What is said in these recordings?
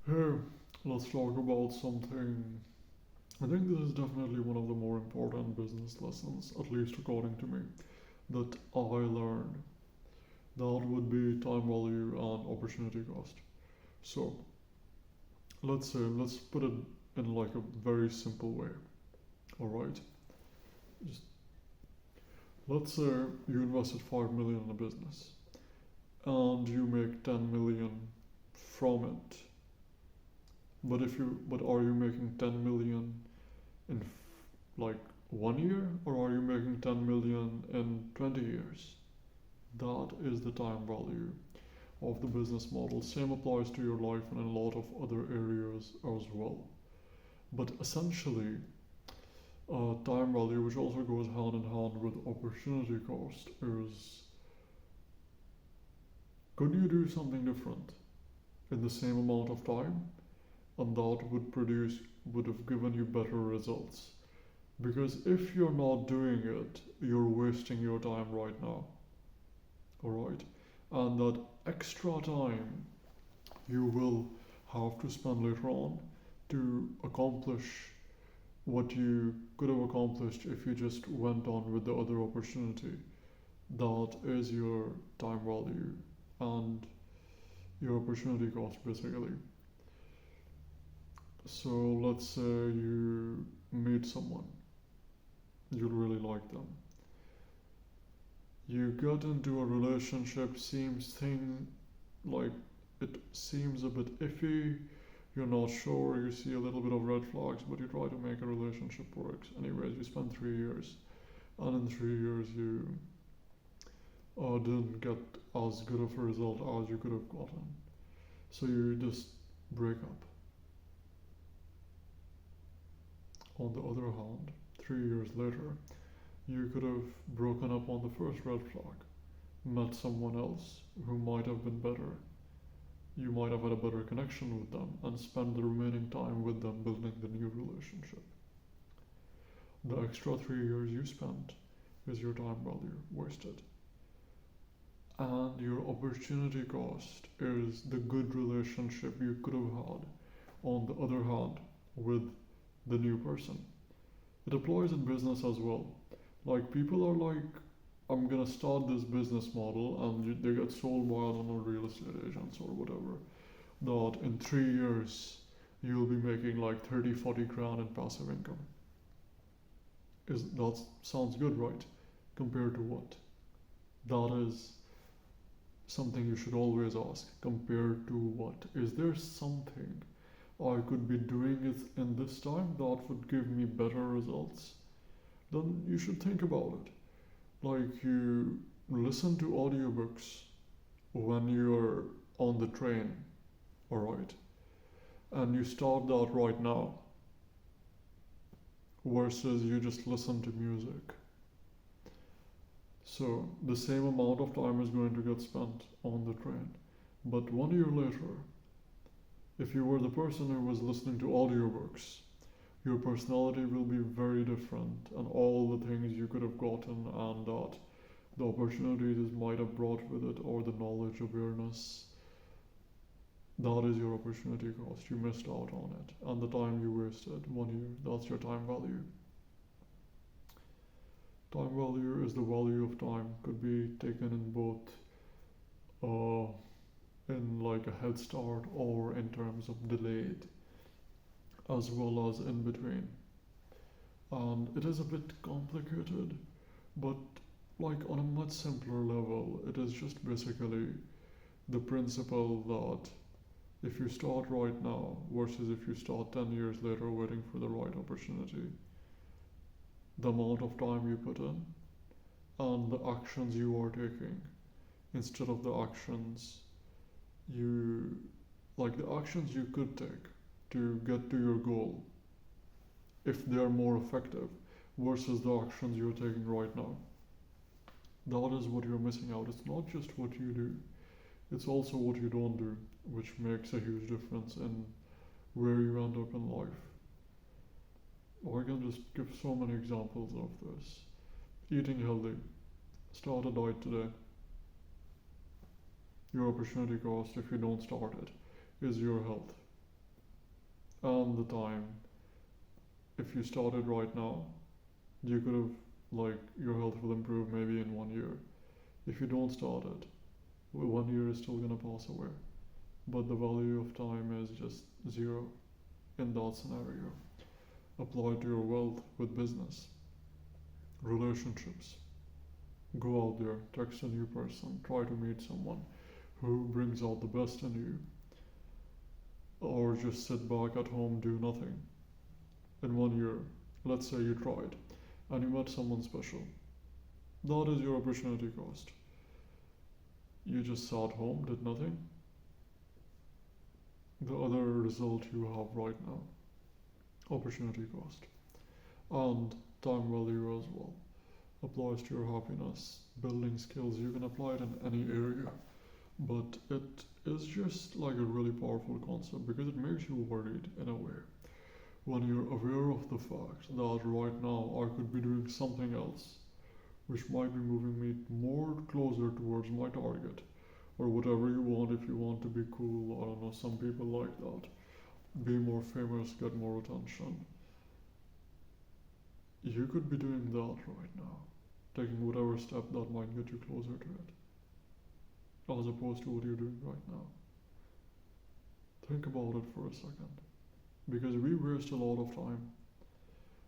Here, let's talk about something. I think this is definitely one of the more important business lessons, at least according to me, that I learned. That would be time value and opportunity cost. So, let's put it in like a very simple way. All right, just let's say you invested 5 million in a business and you make 10 million from it. But are you making 10 million in like 1 year, or are you making 10 million in 20 years? That is the time value of the business model. Same applies to your life and in a lot of other areas as well. But essentially, time value, which also goes hand in hand with opportunity cost, is could you do something different in the same amount of time, and that would have given you better results. Because if you're not doing it, you're wasting your time right now. Alright? And that extra time you will have to spend later on to accomplish what you could have accomplished if you just went on with the other opportunity. That is your time value and your opportunity cost basically. So let's say you meet someone, you really like them. You get into a relationship, like it seems a bit iffy. You're not sure, you see a little bit of red flags, but you try to make a relationship work. Anyways, you spend 3 years, and in 3 years, you didn't get as good of a result as you could have gotten. So you just break up. On the other hand, 3 years later, you could have broken up on the first red flag, met someone else who might have been better. You might have had a better connection with them and spent the remaining time with them building the new relationship. The extra 3 years you spent is your time value wasted. And your opportunity cost is the good relationship you could have had, on the other hand, with the new person. It applies in business as well. Like people are like, I'm gonna start this business model, and they get sold by, I don't know, real estate agents or whatever. That in 3 years you'll be making like 30, 40 grand in passive income. That sounds good, right? Compared to what? That is something you should always ask. Compared to what? Is there something I could be doing it in this time that would give me better results? Then you should think about it. Like you listen to audiobooks when you're on the train, alright? And you start that right now versus you just listen to music. So the same amount of time is going to get spent on the train. But 1 year later, if you were the person who was listening to audiobooks, your personality will be very different, and all the things you could have gotten and that the opportunities it might have brought with it, or the knowledge, awareness, that is your opportunity cost. You missed out on it. And the time you wasted, 1 year, that's your time value. Time value is the value of time, could be taken in both uh, in like a head start or in terms of delayed, as well as in between. And it is a bit complicated, but like on a much simpler level, it is just basically the principle that if you start right now versus if you start 10 years later waiting for the right opportunity, the amount of time you put in and the actions you are taking instead of the actions you like the actions you could take to get to your goal, if they are more effective versus the actions you're taking right now. That is what you're missing out. It's not just what you do, it's also what you don't do, which makes a huge difference in where you end up in life. I can just give so many examples of this. Eating healthy. Start a diet today. Your opportunity cost, if you don't start it, is your health. and the time. If you started right now, you could have, like, your health will improve maybe in 1 year. If you don't start it, 1 year is still gonna pass away. But the value of time is just zero in that scenario. Apply to your wealth with business, relationships. Go out there, text a new person, try to meet someone who brings out the best in you, or just sit back at home, do nothing. In 1 year, let's say you tried, and you met someone special. That is your opportunity cost. You just sat home, did nothing. The other result you have right now, opportunity cost, and time value as well, applies to your happiness, building skills. You can apply it in any area, but it is just like a really powerful concept because it makes you worried in a way. When you're aware of the fact that right now I could be doing something else, which might be moving me more closer towards my target, or whatever you want. If you want to be cool, I don't know, some people like that, be more famous, get more attention, you could be doing that right now, taking whatever step that might get you closer to it, as opposed to what you're doing right now. Think about it for a second, because we waste a lot of time.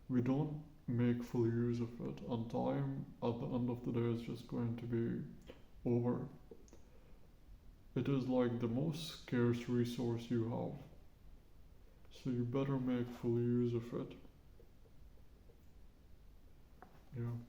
We don't make full use of it, and time at the end of the day is just going to be over. It is like the most scarce resource you have, so you better make full use of it. Yeah.